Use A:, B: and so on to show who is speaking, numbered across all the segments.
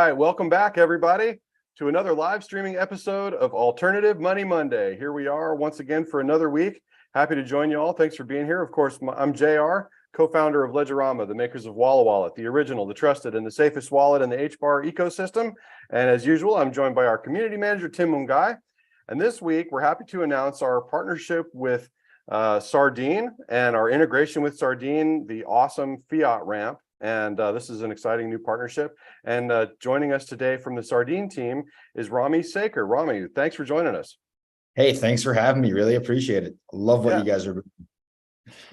A: right, welcome back, everybody, to another live streaming episode of Alternative Money Monday. Here we are once again for another week. Happy to join you all. Thanks for being here. Of course, I'm JR, co-founder of Ledgerama, the makers of Walla Wallet, the original, the trusted, and the safest wallet in the HBAR ecosystem. And as usual, I'm joined by our community manager, Tim Mungai. And this week, we're happy to announce our partnership with Sardine and our integration with Sardine, the awesome Fiat ramp. And this is an exciting new partnership. And joining us today from the Sardine team is Rami Saker. Rami, thanks for joining us.
B: Hey, thanks for having me. Really appreciate it. Love what you guys are doing.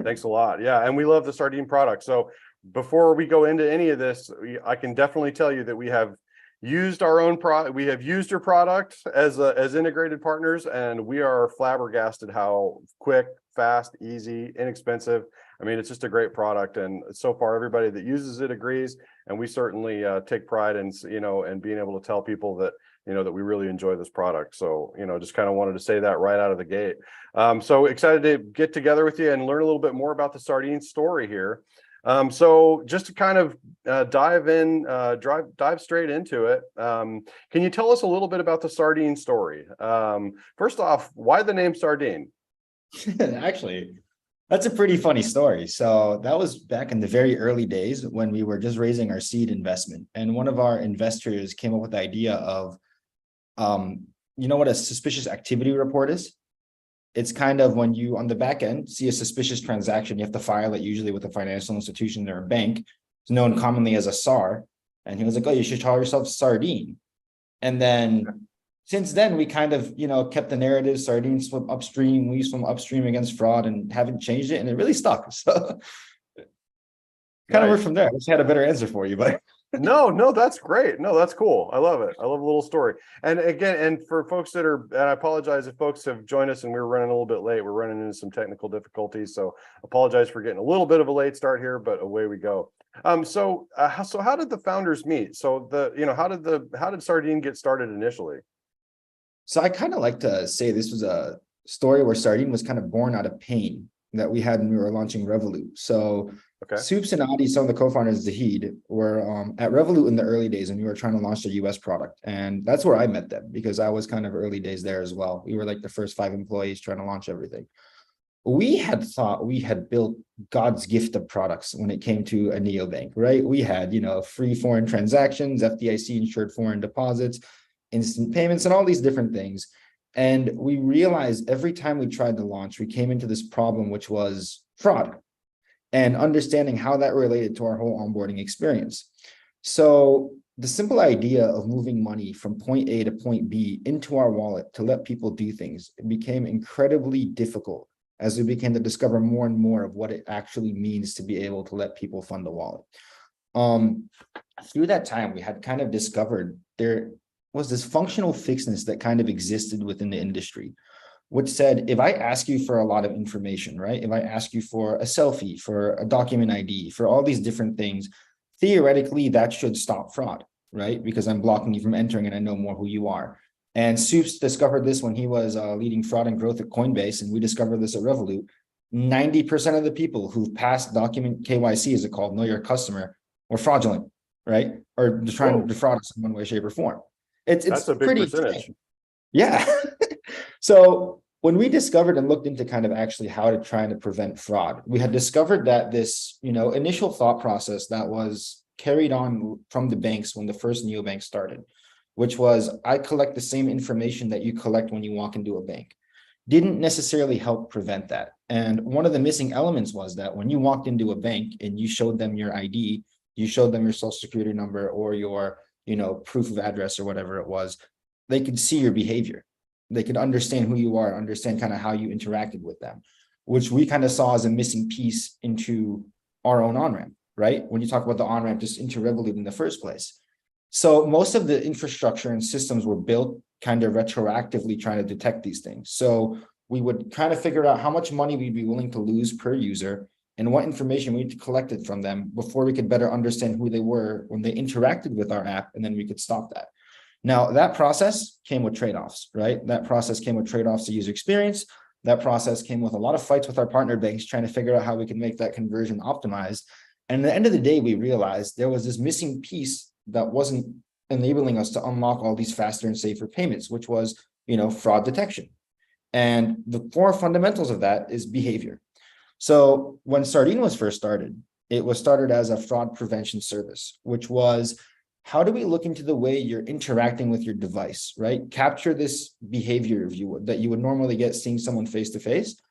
A: Thanks a lot. Yeah, and we love the Sardine product. So before we go into any of this, I can definitely tell you that we have used our own product. We have used your product as integrated partners, and we are flabbergasted how quick, fast, easy, inexpensive. I mean, it's just a great product, and so far everybody that uses it agrees. And we certainly take pride in and being able to tell people that that we really enjoy this product. So just kind of wanted to say that right out of the gate. So excited to get together with you and learn a little bit more about the Sardine story here. So just to kind of dive straight into it, can you tell us a little bit about the Sardine story? First off, why the name Sardine?
B: Actually, that's a pretty funny story. So that was back in the very early days when we were just raising our seed investment. And one of our investors came up with the idea of, you know what a suspicious activity report is? It's kind of when you, on the back end, see a suspicious transaction, you have to file it usually with a financial institution or a bank. It's known commonly as a SAR. And he was like, oh, you should call yourself Sardine. And then since then, we kind of, kept the narrative, Sardine swim upstream, we swim upstream against fraud, and haven't changed it. And it really stuck. So kind of worked from there. I just had a better answer for you, but
A: no, that's great. No, that's cool. I love it. I love a little story. And again, and for folks that are, and I apologize if folks have joined us and we were running a little bit late. We're running into some technical difficulties. So apologize for getting a little bit of a late start here, but away we go. So how did the founders meet? So how did Sardine get started initially?
B: So I kind of like to say this was a story where Sardine was kind of born out of pain that we had when we were launching Revolut. So Soups and Adi, some of the co-founders, Zahid, were at Revolut in the early days, and we were trying to launch the US product. And that's where I met them, because I was kind of early days there as well. We were like the first 5 employees trying to launch everything. We had thought we had built God's gift of products when it came to a neobank, right? We had, free foreign transactions, FDIC insured foreign deposits, instant payments, and all these different things. And we realized every time we tried to launch, we came into this problem, which was fraud and understanding how that related to our whole onboarding experience. So the simple idea of moving money from point A to point B into our wallet to let people do things became incredibly difficult as we began to discover more and more of what it actually means to be able to let people fund a wallet. Through that time, we had kind of discovered there was this functional fixedness that kind of existed within the industry, which said, if I ask you for a lot of information, right? If I ask you for a selfie, for a document ID, for all these different things, theoretically, that should stop fraud, right? Because I'm blocking you from entering and I know more who you are. And Soups discovered this when he was leading fraud and growth at Coinbase, and we discovered this at Revolut. 90% of the people who've passed document KYC, as it called, know your customer, were fraudulent, right? Or trying to defraud us in one way, shape, or form. That's a big pretty percentage. Insane. Yeah. So when we discovered and looked into kind of actually how to try to prevent fraud, we had discovered that this, initial thought process that was carried on from the banks when the first neobank started, which was, I collect the same information that you collect when you walk into a bank, didn't necessarily help prevent that. And one of the missing elements was that when you walked into a bank and you showed them your ID, you showed them your social security number or your proof of address or whatever it was, they could see your behavior. They could understand who you are, understand kind of how you interacted with them, which we kind of saw as a missing piece into our own on-ramp, right? When you talk about the on-ramp just into Revolut in the first place. So most of the infrastructure and systems were built kind of retroactively trying to detect these things. So we would kind of figure out how much money we'd be willing to lose per user and what information we need to collect it from them before we could better understand who they were when they interacted with our app, and then we could stop that. Now, that process came with trade-offs, right? That process came with trade-offs to user experience. That process came with a lot of fights with our partner banks trying to figure out how we can make that conversion optimized. And at the end of the day, we realized there was this missing piece that wasn't enabling us to unlock all these faster and safer payments, which was, fraud detection. And the core fundamentals of that is behavior. So when Sardine was first started, it was started as a fraud prevention service, which was, how do we look into the way you're interacting with your device, right? Capture this behavior, if you would, that you would normally get seeing someone face to face,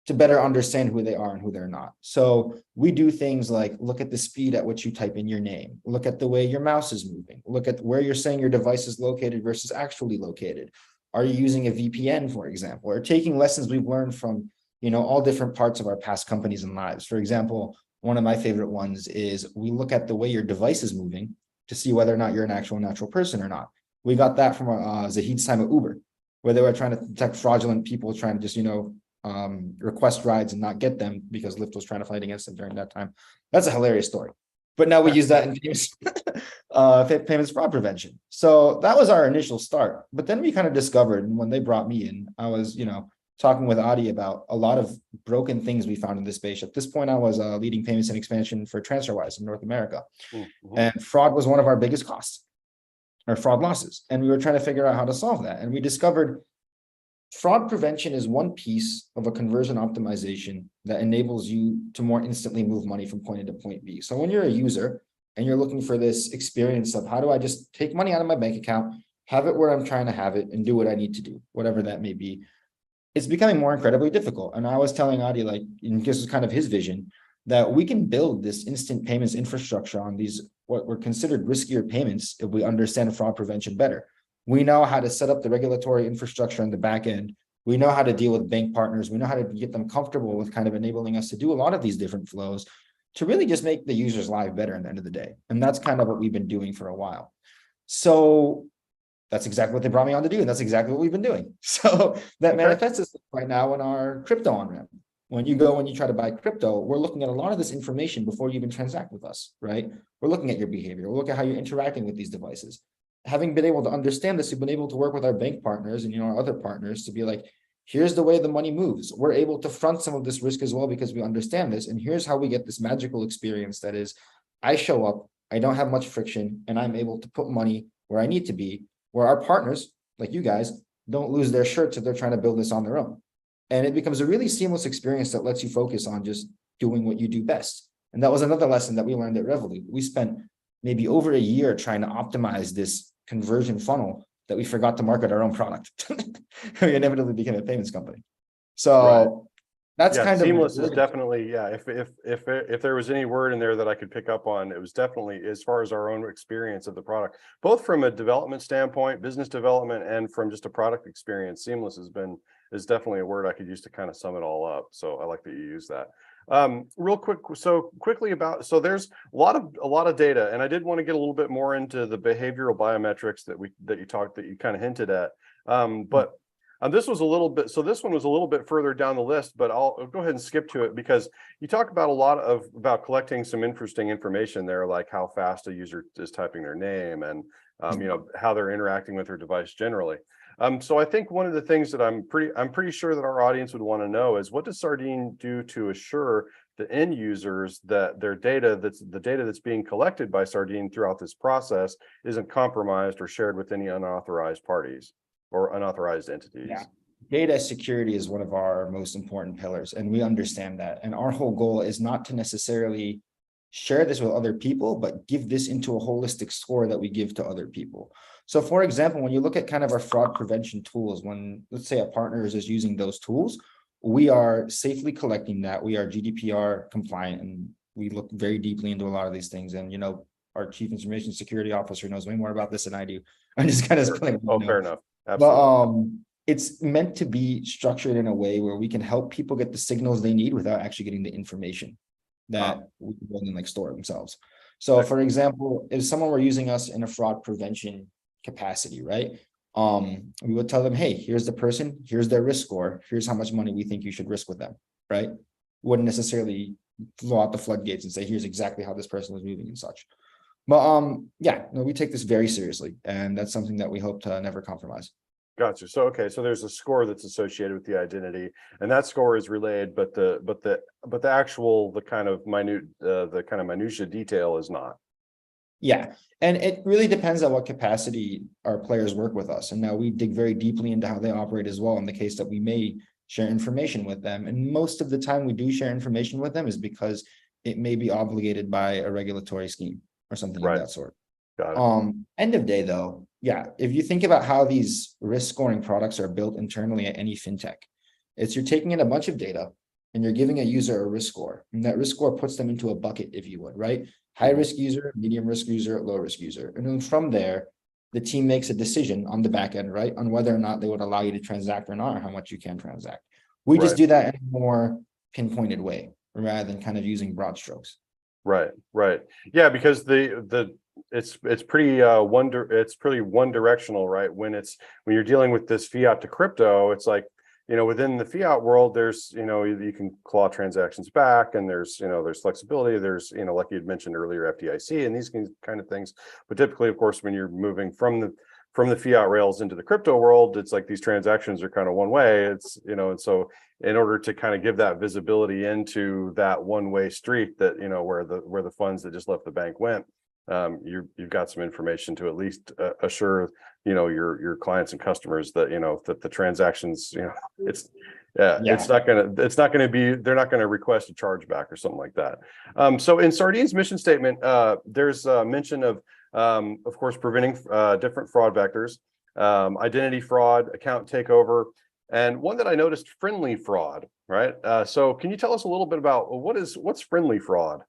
B: to better understand who they are and who they're not. So we do things like look at the speed at which you type in your name, look at the way your mouse is moving, look at where you're saying your device is located versus actually located. Are you using a VPN, for example, or taking lessons we've learned from, all different parts of our past companies and lives? For example, one of my favorite ones is we look at the way your device is moving to see whether or not you're an actual natural person or not. We got that from Zahid's time at Uber, where they were trying to detect fraudulent people trying to just, request rides and not get them because Lyft was trying to fight against them during that time. That's a hilarious story. But now we use that in payments fraud prevention. So that was our initial start. But then we kind of discovered, and when they brought me in, I was, talking with Adi about a lot of broken things we found in this space. At this point, I was leading payments and expansion for TransferWise in North America. Mm-hmm. And fraud was one of our biggest costs, or fraud losses. And we were trying to figure out how to solve that. And we discovered fraud prevention is one piece of a conversion optimization that enables you to more instantly move money from point A to point B. So when you're a user and you're looking for this experience of how do I just take money out of my bank account, have it where I'm trying to have it, and do what I need to do, whatever that may be, it's becoming more incredibly difficult. And I was telling Adi, like, and this is kind of his vision, that we can build this instant payments infrastructure on these what were considered riskier payments if we understand fraud prevention better. We know how to set up the regulatory infrastructure in the back end. We know how to deal with bank partners. We know how to get them comfortable with kind of enabling us to do a lot of these different flows to really just make the user's life better at the end of the day. And that's kind of what we've been doing for a while. So that's exactly what they brought me on to do. And that's exactly what we've been doing. So that manifests itself right now in our crypto on-ramp. When you go and you try to buy crypto, we're looking at a lot of this information before you even transact with us, right? We're looking at your behavior. We're looking at how you're interacting with these devices. Having been able to understand this, we've been able to work with our bank partners and our other partners to be like, here's the way the money moves. We're able to front some of this risk as well because we understand this. And here's how we get this magical experience that is, I show up, I don't have much friction, and I'm able to put money where I need to be, where our partners, like you guys, don't lose their shirts if they're trying to build this on their own. And it becomes a really seamless experience that lets you focus on just doing what you do best. And that was another lesson that we learned at Revolut. We spent maybe over a year trying to optimize this conversion funnel that we forgot to market our own product. We inevitably became a payments company. So that's kind
A: seamless
B: of
A: is definitely, if there was any word in there that I could pick up on, it was definitely as far as our own experience of the product, both from a development standpoint, business development, and from just a product experience. Seamless is definitely a word I could use to kind of sum it all up. So I like that you use that. Real quick, so there's a lot of data, and I did want to get a little bit more into the behavioral biometrics that you kind of hinted at. But this was a little bit, so this one was a little bit further down the list, but I'll go ahead and skip to it because you talk about about collecting some interesting information there, like how fast a user is typing their name and how they're interacting with their device generally. So I think one of the things that I'm pretty sure that our audience would want to know is, what does Sardine do to assure the end users that the data that's being collected by Sardine throughout this process isn't compromised or shared with any unauthorized parties or unauthorized entities?
B: Yeah. Data security is one of our most important pillars, and we understand that. And our whole goal is not to necessarily share this with other people, but give this into a holistic score that we give to other people. So for example, when you look at kind of our fraud prevention tools, when let's say a partner is using those tools, we are safely collecting that. We are GDPR compliant, and we look very deeply into a lot of these things. And, our chief information security officer knows way more about this than I do. I'm just kind of spilling.
A: Fair enough. Absolutely.
B: But it's meant to be structured in a way where we can help people get the signals they need without actually getting the information that we can like store themselves. So for example, if someone were using us in a fraud prevention capacity, right? We would tell them, hey, here's the person, here's their risk score, here's how much money we think you should risk with them, right? Wouldn't necessarily blow out the floodgates and say, here's exactly how this person was moving and such. But we take this very seriously, and that's something that we hope to never compromise.
A: Gotcha. So there's a score that's associated with the identity, and that score is relayed, but the actual kind of minute the kind of minutia detail is not.
B: Yeah, and it really depends on what capacity our players work with us. And now we dig very deeply into how they operate as well in the case that we may share information with them. And most of the time we do share information with them is because it may be obligated by a regulatory scheme or something of
A: Right.
B: that sort.
A: Got it.
B: End of day though, yeah, if you think about how these risk scoring products are built internally at any fintech, it's you're taking in a bunch of data and you're giving a user a risk score, and that risk score puts them into a bucket, if you would, right? High
A: Mhm.
B: risk user, medium risk user, low risk user. And then from there, the team makes a decision on the back end, right? On whether or not they would allow you to transact or not, or how much you can transact. We just
A: Right.
B: do that in a more pinpointed way rather than kind of using broad strokes.
A: Right. Right. Yeah, because it's pretty it's pretty one directional, right? When you're dealing with this fiat to crypto, it's like, within the fiat world, there's, you can claw transactions back, and there's flexibility, there's, like you'd mentioned earlier, FDIC and these kind of things. But typically, of course, when you're moving from the fiat rails into the crypto world, it's like these transactions are kind of one way. It's, and so in order to kind of give that visibility into that one-way street, that, where the funds that just left the bank went, you've got some information to at least assure, your clients and customers that, that the transactions, it's yeah,
B: Yeah.
A: it's not gonna be, they're not gonna request a chargeback or something like that. So in Sardine's mission statement, there's a mention of course, preventing different fraud vectors, identity fraud, account takeover, and one that I noticed, friendly fraud, right? So can you tell us a little bit about what's friendly fraud?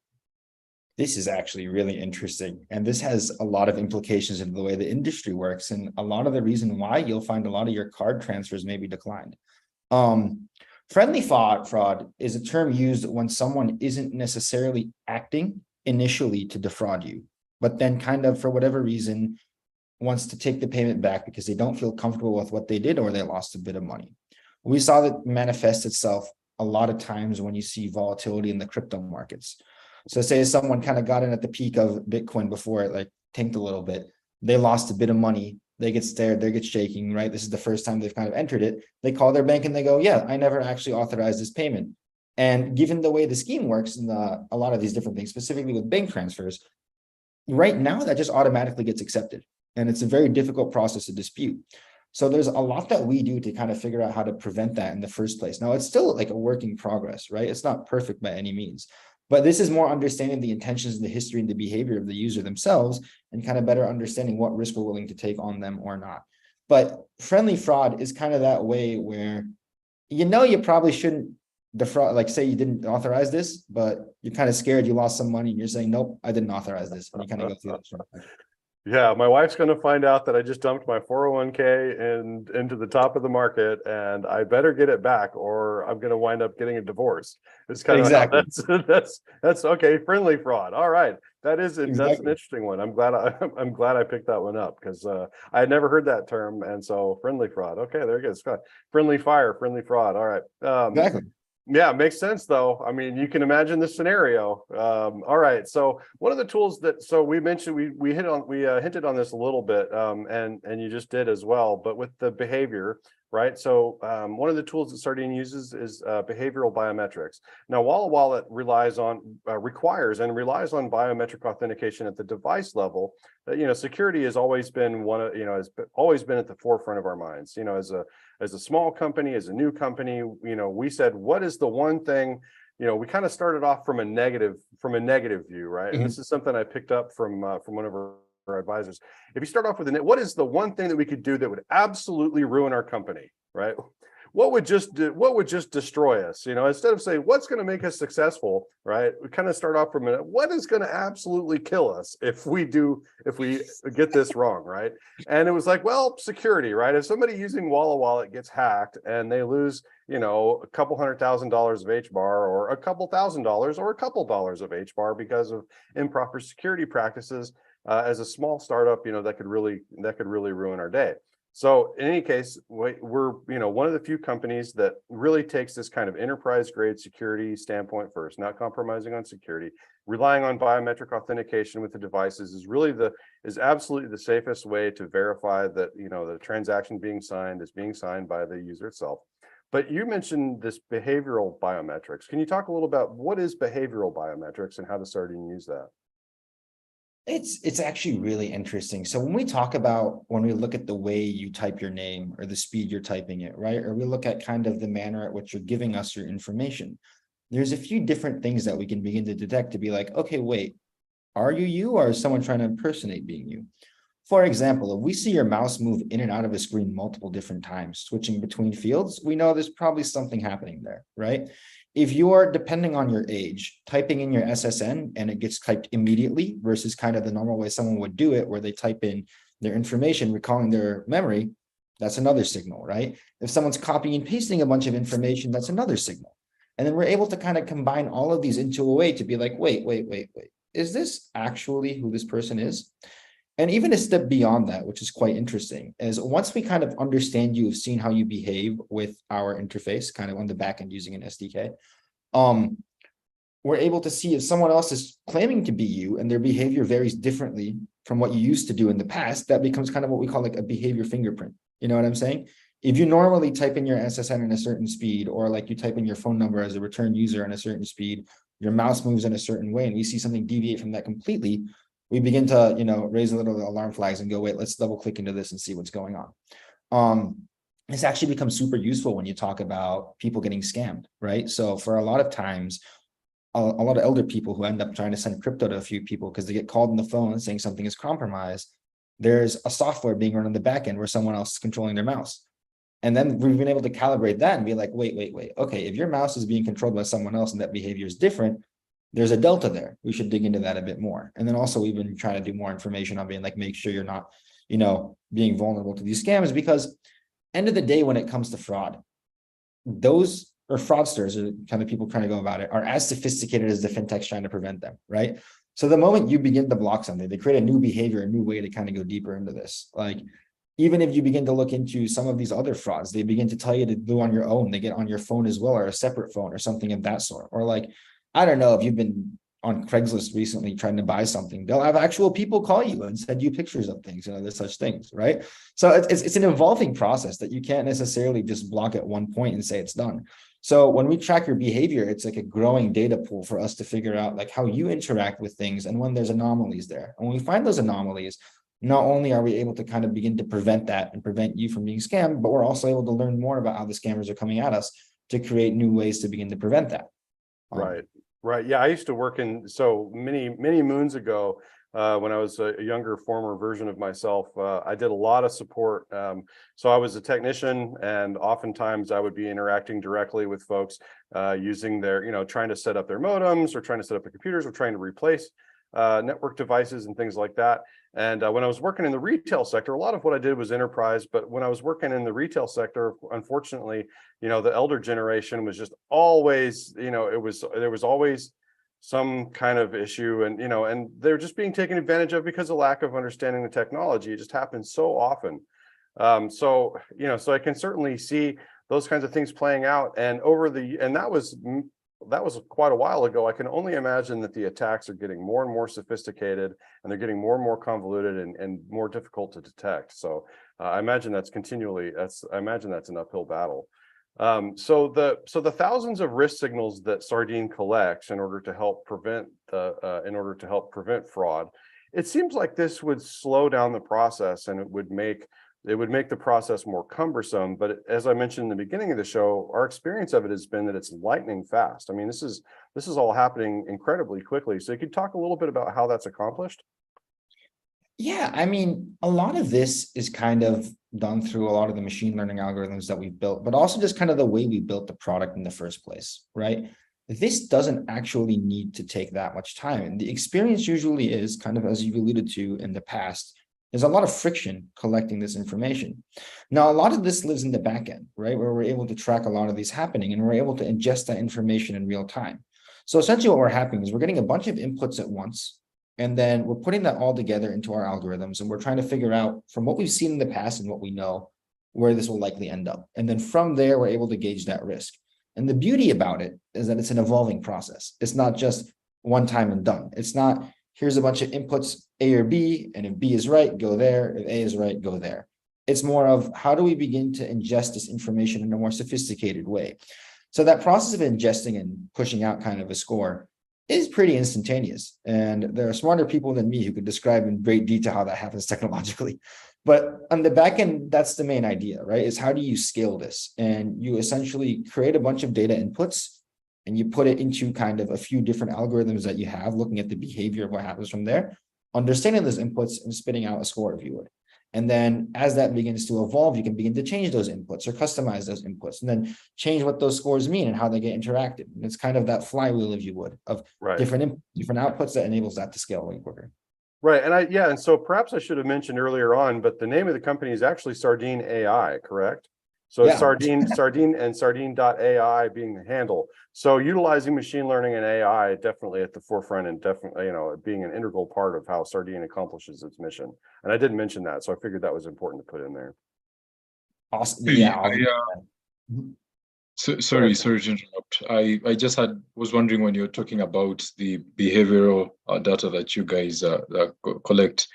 B: This is actually really interesting. And this has a lot of implications into the way the industry works. And a lot of the reason why you'll find a lot of your card transfers may be declined. Um, Friendly fraud is a term used when someone isn't necessarily acting initially to defraud you, but then kind of for whatever reason wants to take the payment back because they don't feel comfortable with what they did or they lost a bit of money. We saw that manifest itself a lot of times when you see volatility in the crypto markets. So say someone kind of got in at the peak of Bitcoin before it like tanked a little bit, they lost a bit of money, they get stared, they get shaking, right? This is the first time they've kind of entered it. They call their bank and they go, yeah, I never actually authorized this payment. And given the way the scheme works and a lot of these different things, specifically with bank transfers, right now that just automatically gets accepted. And it's a very difficult process to dispute. So there's a lot that we do to kind of figure out how to prevent that in the first place. Now, it's still like a work in progress, right? It's not perfect by any means. But this is more understanding the intentions and the history and the behavior of the user themselves and kind of better understanding what risk we're willing to take on them or not. But friendly fraud is kind of that way where you probably shouldn't defraud, like say you didn't authorize this, but you're kind of scared you lost some money and you're saying, nope, I didn't authorize this. And you kind of go through that.
A: Yeah, my wife's going to find out that I just dumped my 401k and into the top of the market, and I better get it back, or I'm going to wind up getting a divorce. It's kind of how
B: Exactly.
A: that's okay. Friendly fraud. All right, that's an
B: Exactly.
A: interesting one. I'm glad I picked that one up, because I had never heard that term, and so friendly fraud. Okay, there you go. Scott. Friendly fire, friendly fraud. All right.
B: Exactly.
A: Yeah, it makes sense though. I mean, you can imagine the scenario. All right. So one of the tools we mentioned, we hinted on this a little bit, and you just did as well, but with the behavior, right? So one of the tools that Sardine uses is behavioral biometrics. Now, Walla Wallet requires and relies on biometric authentication at the device level. Security has always been always been at the forefront of our minds. As a small company, as a new company, we said, what is the one thing, we kind of started off from a negative view, right? And
B: Mhm.
A: this is something I picked up from one of our advisors. If you start off with what is the one thing that we could do that would absolutely ruin our company, right? What would just destroy us? Instead of saying what's going to make us successful, right? We kind of start off from what is going to absolutely kill us if we get this wrong, right? And it was like, well, security, right? If somebody using Walla Wallet gets hacked and they lose, a couple $100,000 of HBAR, or a couple $1,000 or a couple dollars of HBAR because of improper security practices, as a small startup, that could really ruin our day. So in any case, we're one of the few companies that really takes this kind of enterprise grade security standpoint first, not compromising on security, relying on biometric authentication with the devices is absolutely the safest way to verify that the transaction being signed is being signed by the user itself. But you mentioned this behavioral biometrics. Can you talk a little about what is behavioral biometrics and how does Sardine use that?
B: It's actually really interesting. So when we look at the way you type your name or the speed you're typing it, right? Or we look at kind of the manner at which you're giving us your information, there's a few different things that we can begin to detect to be like, okay, wait, are you or is someone trying to impersonate being you? For example, if we see your mouse move in and out of a screen multiple different times, switching between fields, we know there's probably something happening there, right? If you are, depending on your age, typing in your SSN and it gets typed immediately versus kind of the normal way someone would do it, where they type in their information, recalling their memory, that's another signal, right? If someone's copying and pasting a bunch of information, that's another signal. And then we're able to kind of combine all of these into a way to be like, wait. Is this actually who this person is? And even a step beyond that, which is quite interesting, is once we kind of understand you, have seen how you behave with our interface, kind of on the back end using an SDK, we're able to see if someone else is claiming to be you and their behavior varies differently from what you used to do in the past. That becomes kind of what we call like a behavior fingerprint. You know what I'm saying? If you normally type in your SSN at a certain speed, or like you type in your phone number as a return user at a certain speed, your mouse moves in a certain way, and we see something deviate from that completely, we begin to, raise a little alarm flags and go, wait, let's double click into this and see what's going on. This actually becomes super useful when you talk about people getting scammed, right? So for a lot of times, a lot of elder people who end up trying to send crypto to a few people because they get called on the phone and saying something is compromised, there's a software being run on the back end where someone else is controlling their mouse. And then we've been able to calibrate that and be like, wait. Okay, if your mouse is being controlled by someone else and that behavior is different, there's a delta there. We should dig into that a bit more. And then also we've been trying to do more information on being like, make sure you're not, being vulnerable to these scams, because end of the day, when it comes to fraud, those or fraudsters or kind of people trying to go about it are as sophisticated as the fintechs trying to prevent them, right? So the moment you begin to block something, they create a new behavior, a new way to kind of go deeper into this. Like, even if you begin to look into some of these other frauds, they begin to tell you to do on your own. They get on your phone as well, or a separate phone or something of that sort. Or like, I don't know if you've been on Craigslist recently trying to buy something, they'll have actual people call you and send you pictures of things, there's such things, right? So it's an evolving process that you can't necessarily just block at one point and say it's done. So when we track your behavior, it's like a growing data pool for us to figure out like how you interact with things and when there's anomalies there. And when we find those anomalies, not only are we able to kind of begin to prevent that and prevent you from being scammed, but we're also able to learn more about how the scammers are coming at us to create new ways to begin to prevent that.
A: Right. Yeah, I used to work in, so many moons ago, when I was a younger, former version of myself, I did a lot of support. So I was a technician, and oftentimes I would be interacting directly with folks using their, trying to set up their modems or trying to set up their computers or trying to replace network devices and things like that. And when I was working in the retail sector, a lot of what I did was enterprise. But when I was working in the retail sector, unfortunately, the elder generation was just always, there was always some kind of issue, and and they're just being taken advantage of because of lack of understanding the technology. It just happens so often. So I can certainly see those kinds of things playing out. And that was quite a while ago. I can only imagine that the attacks are getting more and more sophisticated, and they're getting more and more convoluted and more difficult to detect. So I imagine that's an uphill battle. So the thousands of risk signals that Sardine collects in order to help prevent fraud, it seems like this would slow down the process, and it would make the process more cumbersome. But as I mentioned in the beginning of the show, our experience of it has been that it's lightning fast. I mean, this is all happening incredibly quickly. So you could talk a little bit about how that's accomplished?
B: Yeah, I mean, a lot of this is kind of done through a lot of the machine learning algorithms that we've built, but also just kind of the way we built the product in the first place, right? This doesn't actually need to take that much time. And the experience usually is kind of, as you've alluded to in the past, there's a lot of friction collecting this information. Now, a lot of this lives in the back end, right? Where we're able to track a lot of these happening, and we're able to ingest that information in real time. So essentially what we're happening is we're getting a bunch of inputs at once, and then we're putting that all together into our algorithms, and we're trying to figure out from what we've seen in the past and what we know, where this will likely end up. And then from there, we're able to gauge that risk. And the beauty about it is that it's an evolving process. It's not just one time and done. It's not, here's a bunch of inputs, A or B, and if B is right, go there. If A is right, go there. It's more of how do we begin to ingest this information in a more sophisticated way? So that process of ingesting and pushing out kind of a score is pretty instantaneous. And there are smarter people than me who could describe in great detail how that happens technologically. But on the back end, that's the main idea, right? Is how do you scale this? And you essentially create a bunch of data inputs and you put it into kind of a few different algorithms that you have, looking at the behavior of what happens from there, understanding those inputs and spitting out a score if you would. And then as that begins to evolve, you can begin to change those inputs or customize those inputs and then change what those scores mean and how they get interacted. And it's kind of that flywheel, if you would, of
A: Right.
B: different outputs that enables that to scale way quicker.
A: Right. And so perhaps I should have mentioned earlier on, but the name of the company is actually Sardine AI, correct? So
B: Yeah.
A: Sardine and Sardine.ai being the handle. So utilizing machine learning and AI definitely at the forefront and definitely, being an integral part of how Sardine accomplishes its mission. And I didn't mention that, so I figured that was important to put in there.
B: Awesome.
C: Hey,
B: Yeah.
C: sorry to interrupt. I just was wondering, when you're talking about the behavioral data that you guys collect,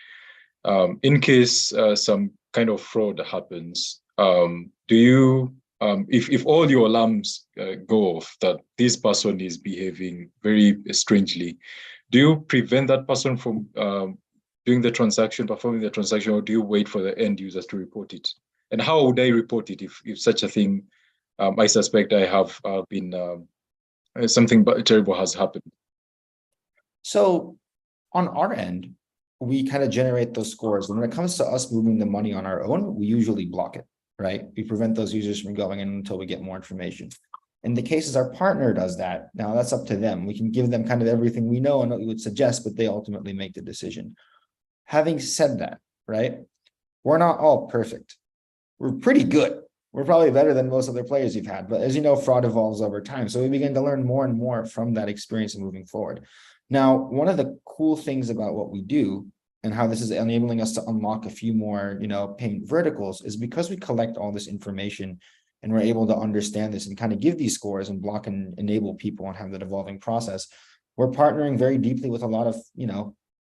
C: in case some kind of fraud happens, do you, if all your alarms go off that this person is behaving very strangely, do you prevent that person from doing the transaction, performing the transaction, or do you wait for the end users to report it? And how would I report it if such a thing, I suspect I have been, something terrible has happened?
B: So on our end, we kind of generate those scores. And when it comes to us moving the money on our own, we usually block it, right? We prevent those users from going in until we get more information. In the cases our partner does that, now that's up to them. We can give them kind of everything we know and what we would suggest, but they ultimately make the decision. Having said that, right, we're not all perfect. We're pretty good. We're probably better than most other players you've had. But as you know, fraud evolves over time. So we begin to learn more and more from that experience and moving forward. Now, one of the cool things about what we do and how this is enabling us to unlock a few more, payment verticals is because we collect all this information and we're able to understand this and kind of give these scores and block and enable people and have that evolving process. We're partnering very deeply with a lot of,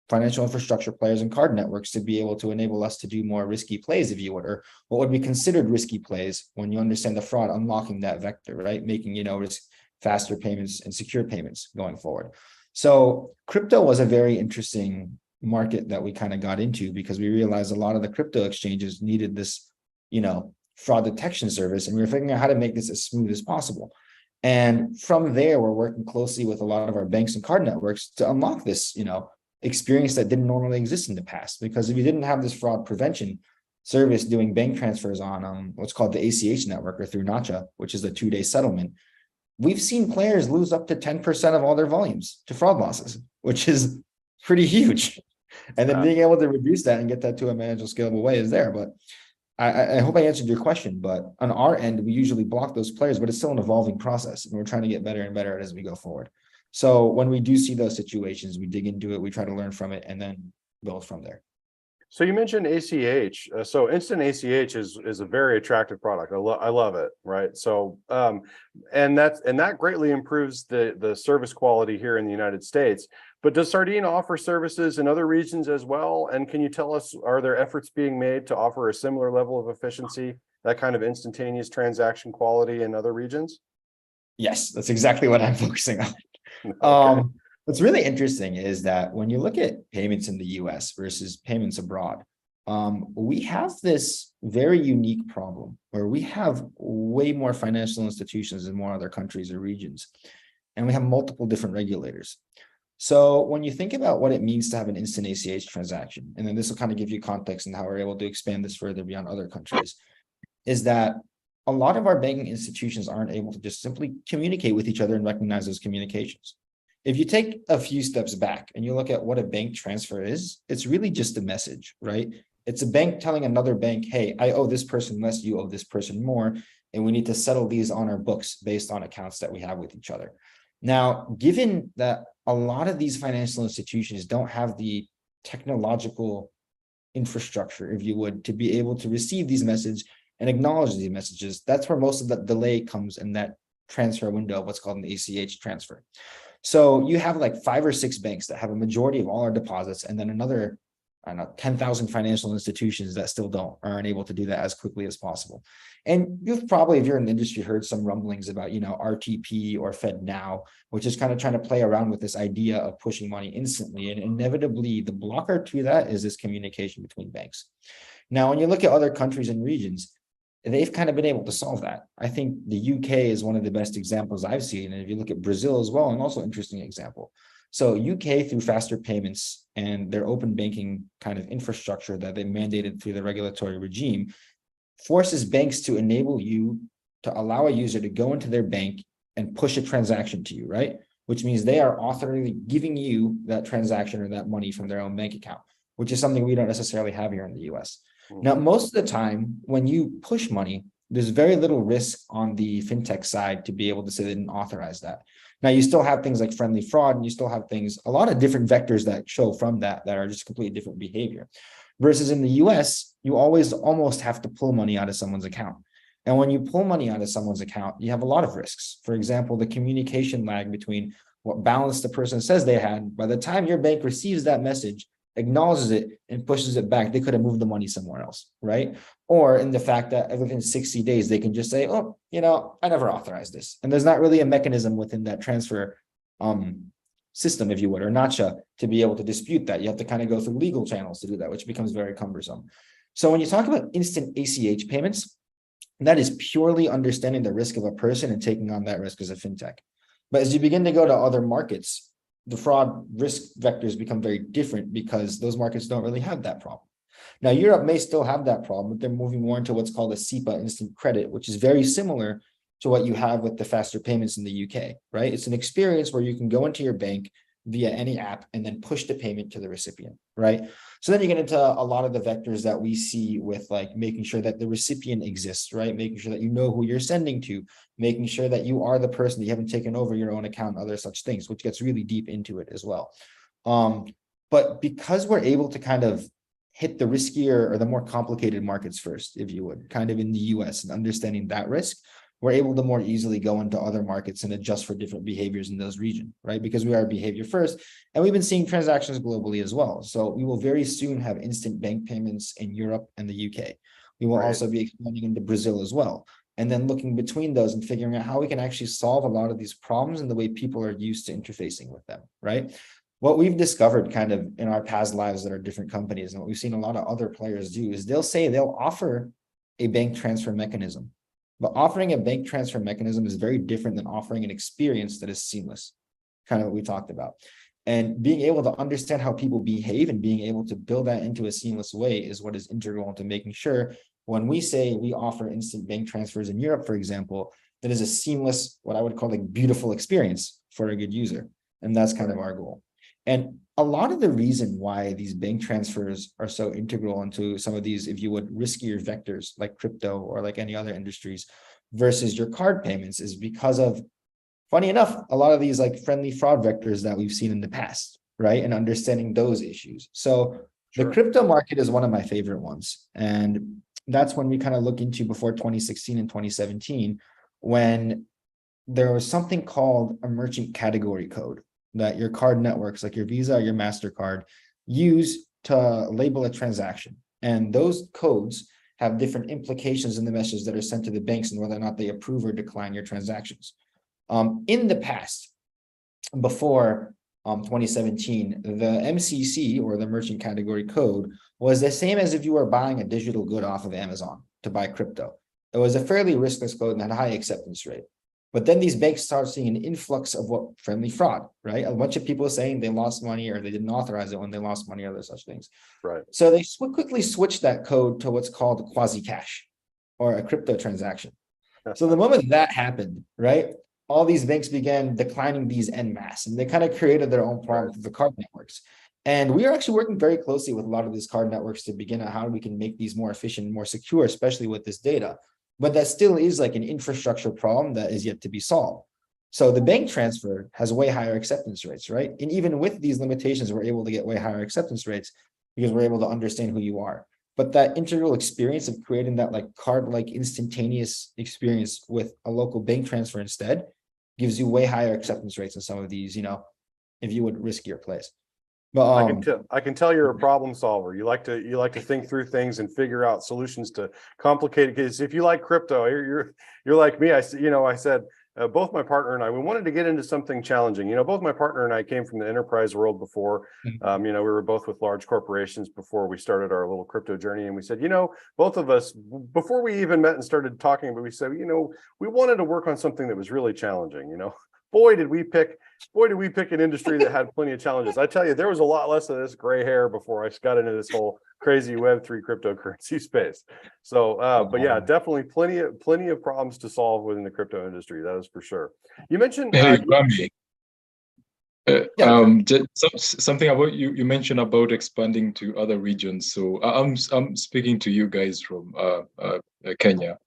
B: financial infrastructure players and card networks to be able to enable us to do more risky plays, if you would, or what would be considered risky plays when you understand the fraud, unlocking that vector, right? Making, risk faster payments and secure payments going forward. So crypto was a very interesting market that we kind of got into because we realized a lot of the crypto exchanges needed this, fraud detection service. And we were figuring out how to make this as smooth as possible. And from there, we're working closely with a lot of our banks and card networks to unlock this, experience that didn't normally exist in the past. Because if you didn't have this fraud prevention service doing bank transfers on what's called the ACH network or through Nacha, which is a 2-day settlement, we've seen players lose up to 10% of all their volumes to fraud losses, which is pretty huge. And then being able to reduce that and get that to a manageable, scalable way is there. But I hope I answered your question. But on our end, we usually block those players, but it's still an evolving process. And we're trying to get better and better as we go forward. So when we do see those situations, we dig into it, we try to learn from it, and then build from there.
A: So you mentioned ACH. So instant ACH is a very attractive product. I love it, right? So and that greatly improves the service quality here in the United States. But does Sardine offer services in other regions as well? And can you tell us, are there efforts being made to offer a similar level of efficiency, that kind of instantaneous transaction quality in other regions?
B: Yes, that's exactly what I'm focusing on.
A: Okay.
B: What's really interesting is that when you look at payments in the US versus payments abroad, we have this very unique problem where we have way more financial institutions in more other countries or regions, and we have multiple different regulators. So when you think about what it means to have an instant ACH transaction, and then this will kind of give you context and how we're able to expand this further beyond other countries, is that a lot of our banking institutions aren't able to just simply communicate with each other and recognize those communications. If you take a few steps back and you look at what a bank transfer is, it's really just a message, right? It's a bank telling another bank, hey, I owe this person less, you owe this person more, and we need to settle these on our books based on accounts that we have with each other. Now, given that a lot of these financial institutions don't have the technological infrastructure, if you would, to be able to receive these messages and acknowledge these messages, that's where most of the delay comes in that transfer window of what's called an ACH transfer. So you have like 5 or 6 banks that have a majority of all our deposits, and then another, I don't know, 10,000 financial institutions that still aren't able to do that as quickly as possible. And you've probably, if you're in the industry, heard some rumblings about, RTP or Fed Now, which is kind of trying to play around with this idea of pushing money instantly. And inevitably, the blocker to that is this communication between banks. Now, when you look at other countries and regions, they've kind of been able to solve that. I think the UK is one of the best examples I've seen. And if you look at Brazil as well, and also interesting example. So UK, through faster payments and their open banking kind of infrastructure that they mandated through the regulatory regime, forces banks to enable you to allow a user to go into their bank and push a transaction to you, right? Which means they are authorizing giving you that transaction or that money from their own bank account, which is something we don't necessarily have here in the US. Now, most of the time, when you push money, there's very little risk on the fintech side to be able to say they didn't authorize that. Now, you still have things like friendly fraud, and you still have a lot of different vectors that show from that are just completely different behavior. Versus in the US, you always almost have to pull money out of someone's account. And when you pull money out of someone's account, you have a lot of risks. For example, the communication lag between what balance the person says they had, by the time your bank receives that message, acknowledges it and pushes it back, they could have moved the money somewhere else, right? Or in the fact that within 60 days, they can just say, oh, I never authorized this. And there's not really a mechanism within that transfer system, if you would, or NACHA, to be able to dispute that. You have to kind of go through legal channels to do that, which becomes very cumbersome. So when you talk about instant ACH payments, that is purely understanding the risk of a person and taking on that risk as a fintech. But as you begin to go to other markets, the fraud risk vectors become very different because those markets don't really have that problem. Now, Europe may still have that problem, but they're moving more into what's called a SEPA, instant credit, which is very similar to what you have with the faster payments in the UK, right? It's an experience where you can go into your bank via any app and then push the payment to the recipient, right? So then you get into a lot of the vectors that we see with like making sure that the recipient exists, right? Making sure that you know who you're sending to, making sure that you are the person, that you haven't taken over your own account, other such things, which gets really deep into it as well. But because we're able to kind of hit the riskier or the more complicated markets first, if you would, kind of in the US, and understanding that risk, we're able to more easily go into other markets and adjust for different behaviors in those regions, right? Because we are behavior first, and we've been seeing transactions globally as well. So we will very soon have instant bank payments in Europe and the UK. We will also be expanding into Brazil as well. And then looking between those and figuring out how we can actually solve a lot of these problems and the way people are used to interfacing with them, right? What we've discovered kind of in our past lives that are different companies, and what we've seen a lot of other players do, is they'll offer a bank transfer mechanism. But offering a bank transfer mechanism is very different than offering an experience that is seamless, kind of what we talked about. And being able to understand how people behave and being able to build that into a seamless way is what is integral into making sure when we say we offer instant bank transfers in Europe, for example, that is a seamless, what I would call like beautiful experience for a good user. And that's kind of our goal. And a lot of the reason why these bank transfers are so integral into some of these, if you would, riskier vectors like crypto or like any other industries versus your card payments is because of, funny enough, a lot of these like friendly fraud vectors that we've seen in the past, right? And understanding those issues. So the crypto market is one of my favorite ones. And that's when we kind of look into before 2016 and 2017, when there was something called a merchant category code that your card networks, like your Visa or your MasterCard, use to label a transaction. And those codes have different implications in the message that are sent to the banks and whether or not they approve or decline your transactions. In the past, before 2017, the MCC, or the merchant category code, was the same as if you were buying a digital good off of Amazon to buy crypto. It was a fairly riskless code and had a high acceptance rate. But then these banks start seeing an influx of what friendly fraud, right? A bunch of people saying they lost money or they didn't authorize it when they lost money or other such things.
A: Right.
B: So they quickly switched that code to what's called quasi cash or a crypto transaction. So the moment that happened, right, all these banks began declining these en masse, and they kind of created their own problem for the card networks. And we are actually working very closely with a lot of these card networks to begin at how we can make these more efficient, more secure, especially with this data. But that still is like an infrastructure problem that is yet to be solved. So the bank transfer has way higher acceptance rates, right? And even with these limitations, we're able to get way higher acceptance rates because we're able to understand who you are. But that integral experience of creating that like card-like instantaneous experience with a local bank transfer instead gives you way higher acceptance rates in some of these, if you would, riskier plays. But
A: I can tell you're a problem solver. You like to think through things and figure out solutions to complicated. Because if you like crypto, you're like me. I said both my partner and I, we wanted to get into something challenging. Both my partner and I came from the enterprise world before. We were both with large corporations before we started our little crypto journey. And we said, both of us, before we even met and started talking, but we said, we wanted to work on something that was really challenging. Boy, did we pick an industry that had plenty of challenges. I tell you, there was a lot less of this gray hair before I got into this whole crazy Web3 cryptocurrency space. So, but yeah, definitely plenty of problems to solve within the crypto industry. That is for sure. You mentioned
C: Hey, Rami, something about you mentioned about expanding to other regions. So I'm speaking to you guys from Kenya.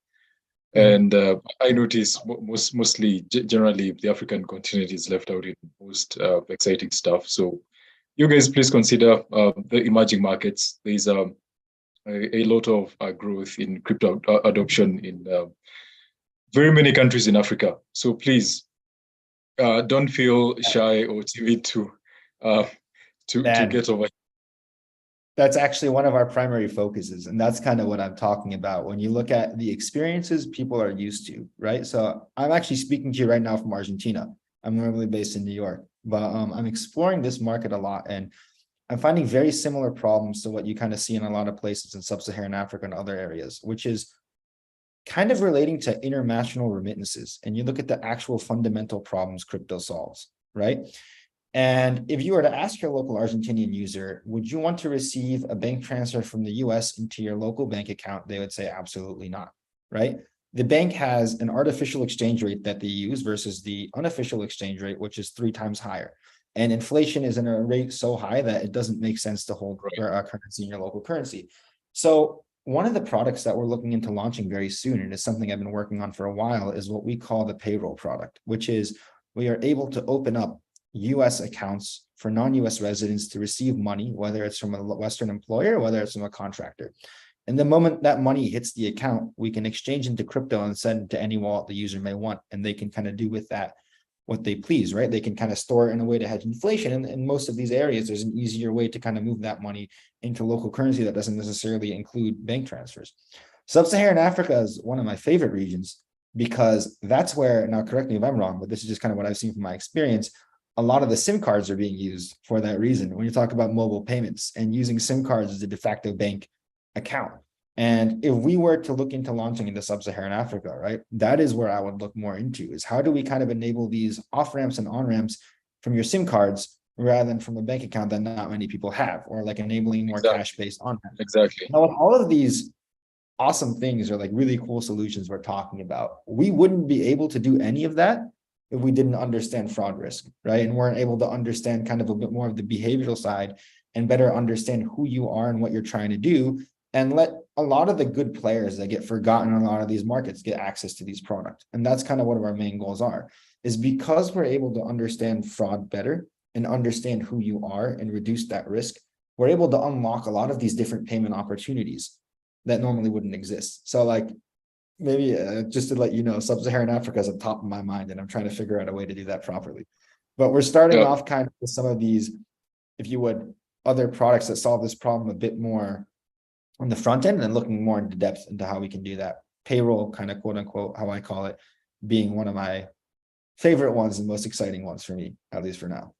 C: And I notice mostly, generally, the African continent is left out in most exciting stuff. So you guys please consider the emerging markets. There's a lot of growth in crypto adoption in very many countries in Africa. So please don't feel shy or timid to get over.
B: That's actually one of our primary focuses. And that's kind of what I'm talking about. When you look at the experiences people are used to, right? So I'm actually speaking to you right now from Argentina. I'm normally based in New York, but I'm exploring this market a lot. And I'm finding very similar problems to what you kind of see in a lot of places in sub-Saharan Africa and other areas, which is kind of relating to international remittances. And you look at the actual fundamental problems crypto solves, right? And if you were to ask your local Argentinian user, would you want to receive a bank transfer from the US into your local bank account? They would say absolutely not, right? The bank has an artificial exchange rate that they use versus the unofficial exchange rate, which is 3 times higher. And inflation is in a rate so high that it doesn't make sense to hold a currency in your local currency. So one of the products that we're looking into launching very soon, and it's something I've been working on for a while, is what we call the payroll product, which is we are able to open up US accounts for non-US residents to receive money, whether it's from a Western employer, whether it's from a contractor. And the moment that money hits the account, we can exchange into crypto and send it to any wallet the user may want. And they can kind of do with that what they please, right? They can kind of store it in a way to hedge inflation. And in most of these areas, there's an easier way to kind of move that money into local currency that doesn't necessarily include bank transfers. Sub-Saharan Africa is one of my favorite regions because that's where, now correct me if I'm wrong, but this is just kind of what I've seen from my experience, a lot of the SIM cards are being used for that reason. When you talk about mobile payments and using SIM cards as a de facto bank account. And if we were to look into launching into sub-Saharan Africa, right, that is where I would look more into, is how do we kind of enable these off-ramps and on-ramps from your SIM cards rather than from a bank account that not many people have, or like enabling more cash-based on-ramps.
C: Exactly.
B: Now, with all of these awesome things or like really cool solutions we're talking about, we wouldn't be able to do any of that if we didn't understand fraud risk, right? And weren't able to understand kind of a bit more of the behavioral side and better understand who you are and what you're trying to do, and let a lot of the good players that get forgotten in a lot of these markets get access to these products. And that's kind of what our main goals are, is because we're able to understand fraud better and understand who you are and reduce that risk, we're able to unlock a lot of these different payment opportunities that normally wouldn't exist. So like, maybe just to let you know, sub-Saharan Africa is on top of my mind, and I'm trying to figure out a way to do that properly. But we're starting off kind of with some of these, if you would, other products that solve this problem a bit more on the front end, and then looking more into depth into how we can do that. Payroll, kind of quote unquote, how I call it, being one of my favorite ones and most exciting ones for me, at least for now.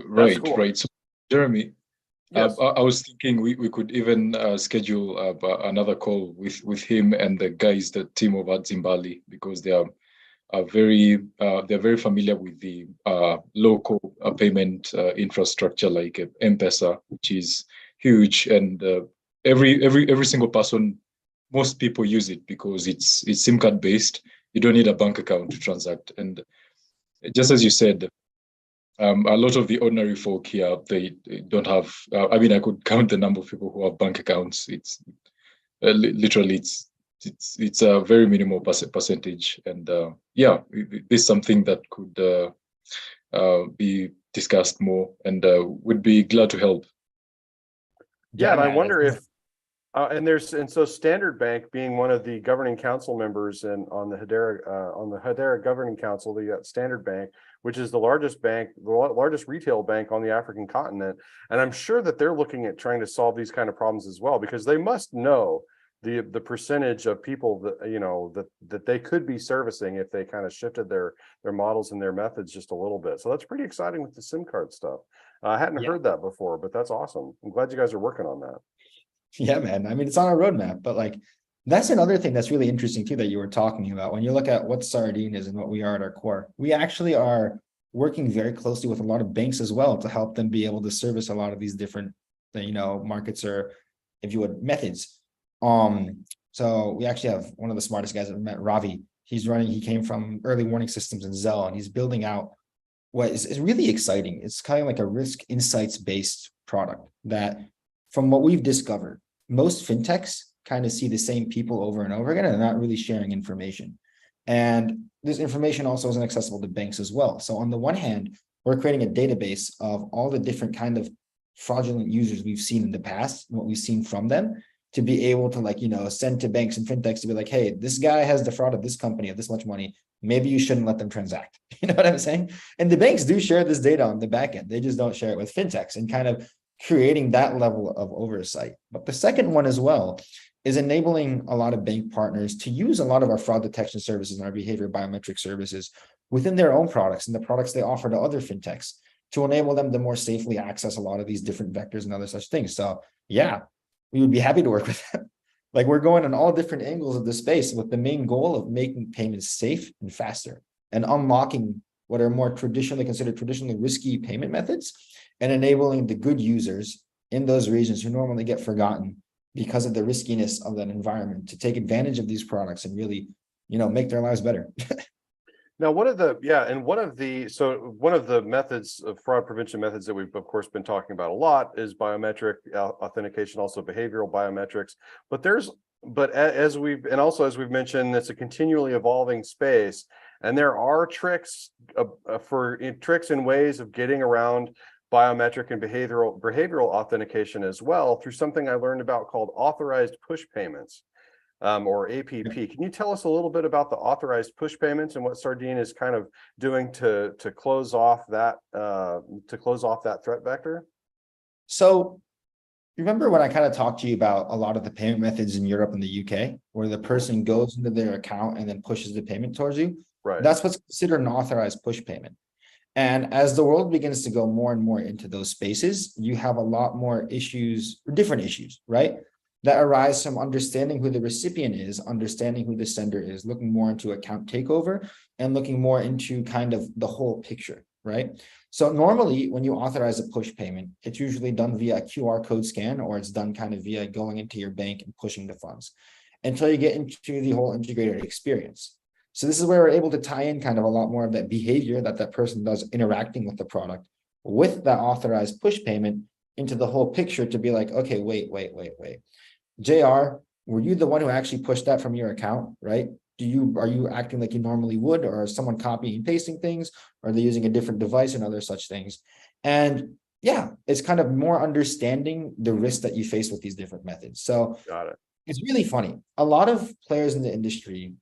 C: Right, cool. Right. So, Jeremy,
A: yes.
C: I was thinking we could even schedule another call with him and the guys, the team over at Zimbali, because they are very familiar with the local payment infrastructure like M-Pesa, which is huge, and every single person, most people use it because it's SIM card based. You don't need a bank account to transact, and just as you said, a lot of the ordinary folk here, they don't have. I mean, I could count the number of people who have bank accounts. It's literally it's a very minimal percentage, and yeah, this is something that could be discussed more, and would be glad to help.
A: Yeah, and I wonder if And so Standard Bank being one of the governing council members and on the Hedera governing council, they got Standard Bank, which is the largest bank, the largest retail bank on the African continent. And I'm sure that they're looking at trying to solve these kind of problems as well, because they must know the percentage of people that, you know, that they could be servicing if they kind of shifted their models and their methods just a little bit. So that's pretty exciting with the SIM card stuff. I hadn't heard that before, but that's awesome. I'm glad you guys are working on that.
B: Yeah, man. I mean, it's on our roadmap, but like that's another thing that's really interesting too that you were talking about. When you look at what Sardine is and what we are at our core, we actually are working very closely with a lot of banks as well to help them be able to service a lot of these different, you know, markets, or if you would, methods. So we actually have one of the smartest guys I've met, Ravi. He came from early warning systems in Zelle, and he's building out what is really exciting. It's kind of like a risk insights based product that, from what we've discovered, most fintechs kind of see the same people over and over again and are not really sharing information. And this information also isn't accessible to banks as well. So on the one hand, we're creating a database of all the different kind of fraudulent users we've seen in the past, what we've seen from them, to be able to, like, you know, send to banks and fintechs to be like, hey, this guy has defrauded this company of this much money. Maybe you shouldn't let them transact. You know what I'm saying? And the banks do share this data on the back end. They just don't share it with fintechs, and kind of creating that level of oversight. But the second one as well is enabling a lot of bank partners to use a lot of our fraud detection services and our behavior biometric services within their own products and the products they offer to other fintechs, to enable them to more safely access a lot of these different vectors and other such things. So yeah, we would be happy to work with them. Like, we're going on all different angles of the space with the main goal of making payments safe and faster, and unlocking what are more traditionally considered traditionally risky payment methods, and enabling the good users in those regions who normally get forgotten because of the riskiness of that environment to take advantage of these products and really, you know, make their lives better.
A: Now, one of the methods of fraud prevention methods that we've of course been talking about a lot is biometric authentication, also behavioral biometrics. As we've mentioned, it's a continually evolving space, and there are tricks and ways of getting around biometric and behavioral authentication as well, through something I learned about called authorized push payments. Or APP. Can you tell us a little bit about the authorized push payments and what Sardine is kind of doing to close off that threat vector?
B: So remember when I kind of talked to you about a lot of the payment methods in Europe and the UK, where the person goes into their account and then pushes the payment towards you?
A: Right.
B: That's what's considered an authorized push payment. And as the world begins to go more and more into those spaces, you have a lot more issues, different issues, right, that arise from understanding who the recipient is, understanding who the sender is, looking more into account takeover, and looking more into kind of the whole picture, right? So normally when you authorize a push payment, it's usually done via a QR code scan, or it's done kind of via going into your bank and pushing the funds, until you get into the whole integrated experience. So this is where we're able to tie in kind of a lot more of that behavior that person does interacting with the product with that authorized push payment into the whole picture, to be like, okay, wait. JR, were you the one who actually pushed that from your account, right? Are you acting like you normally would, or is someone copying and pasting things? Or are they using a different device and other such things? And yeah, it's kind of more understanding the risk that you face with these different methods. So
A: Got it.
B: it's really funny. A lot of players in the industry,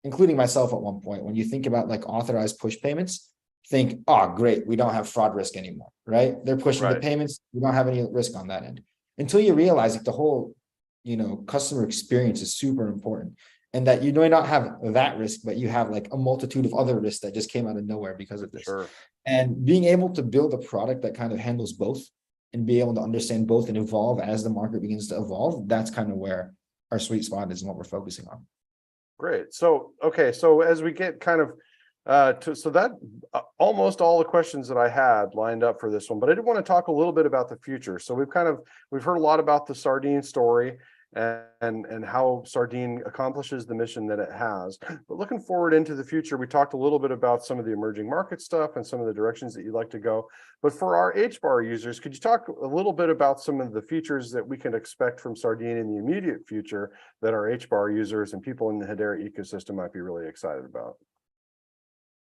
B: including myself at one point, when you think about like authorized push payments, think, oh, great, we don't have fraud risk anymore, right? They're pushing the payments, we don't have any risk on that end. Until you realize like the whole, you know, customer experience is super important, and that you may not have that risk, but you have like a multitude of other risks that just came out of nowhere because of this.
A: Sure.
B: And being able to build a product that kind of handles both, and be able to understand both and evolve as the market begins to evolve, that's kind of where our sweet spot is and what we're focusing on.
A: Great. So, okay. So as we get kind of almost all the questions that I had lined up for this one, but I did want to talk a little bit about the future. So we've heard a lot about the Sardine story and how Sardine accomplishes the mission that it has. But looking forward into the future, we talked a little bit about some of the emerging market stuff and some of the directions that you'd like to go. But for our HBAR users, could you talk a little bit about some of the features that we can expect from Sardine in the immediate future that our HBAR users and people in the Hedera ecosystem might be really excited about?